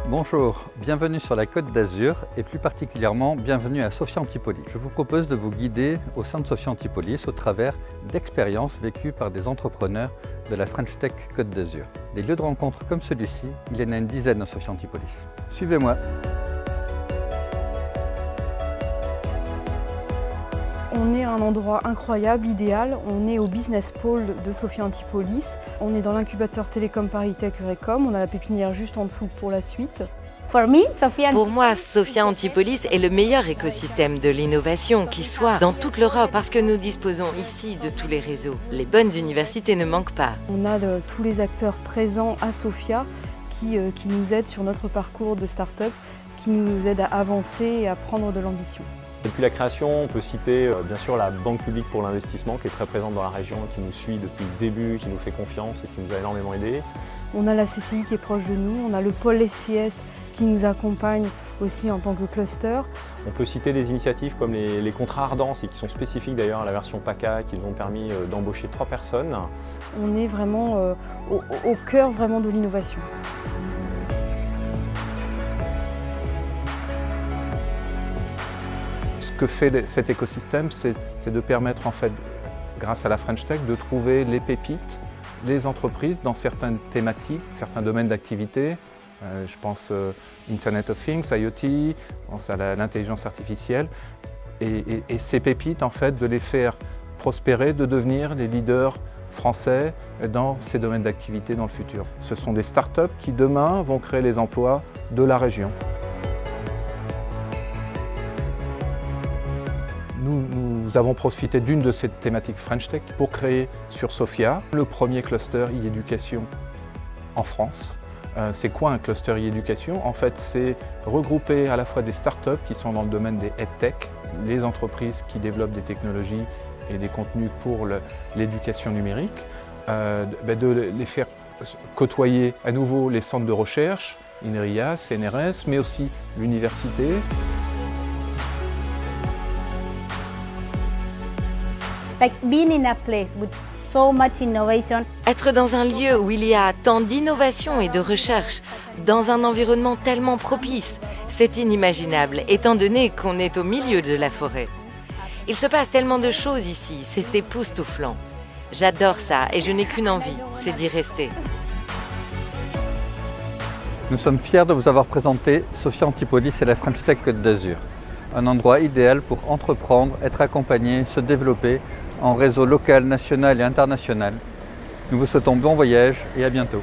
Bonjour, bienvenue sur la Côte d'Azur et plus particulièrement bienvenue à Sophia Antipolis. Je vous propose de vous guider au sein de Sophia Antipolis au travers d'expériences vécues par des entrepreneurs de la French Tech Côte d'Azur. Des lieux de rencontre comme celui-ci, il y en a une dizaine à Sophia Antipolis. Suivez-moi. On est à un endroit incroyable, idéal. On est au Business Pole de Sophia Antipolis. On est dans l'incubateur Télécom Paris Tech Urecom. On a la pépinière juste en dessous pour la suite. Pour moi, Sophia Antipolis est le meilleur écosystème de l'innovation qui soit dans toute l'Europe parce que nous disposons ici de tous les réseaux. Les bonnes universités ne manquent pas. On a tous les acteurs présents à Sophia qui nous aident sur notre parcours de start-up, qui nous aident à avancer et à prendre de l'ambition. Depuis la création, on peut citer bien sûr la Banque publique pour l'investissement qui est très présente dans la région, qui nous suit depuis le début, qui nous fait confiance et qui nous a énormément aidés. On a la CCI qui est proche de nous, on a le pôle SCS qui nous accompagne aussi en tant que cluster. On peut citer des initiatives comme les contrats Ardence et qui sont spécifiques d'ailleurs à la version PACA, qui nous ont permis d'embaucher 3 personnes. On est vraiment au cœur vraiment de l'innovation. Ce que fait cet écosystème, c'est de permettre en fait, grâce à la French Tech, de trouver les pépites, les entreprises dans certaines thématiques, certains domaines d'activité. Je pense Internet of Things, IoT, je pense à l'intelligence artificielle. Et ces pépites, en fait, de les faire prospérer, de devenir les leaders français dans ces domaines d'activité dans le futur. Ce sont des startups qui demain vont créer les emplois de la région. Nous avons profité d'une de ces thématiques French Tech pour créer sur Sophia le premier cluster e-éducation en France. C'est quoi un cluster e-éducation? En fait, c'est regrouper à la fois des startups qui sont dans le domaine des EdTech, les entreprises qui développent des technologies et des contenus pour l'éducation numérique, de les faire côtoyer à nouveau les centres de recherche, INRIA, CNRS, mais aussi l'université. Être dans un lieu où il y a tant d'innovation et de recherche, dans un environnement tellement propice, c'est inimaginable, étant donné qu'on est au milieu de la forêt. Il se passe tellement de choses ici, c'est époustouflant. J'adore ça et je n'ai qu'une envie, c'est d'y rester. Nous sommes fiers de vous avoir présenté Sophia Antipolis et la French Tech Côte d'Azur. Un endroit idéal pour entreprendre, être accompagné, se développer en réseau local, national et international. Nous vous souhaitons bon voyage et à bientôt.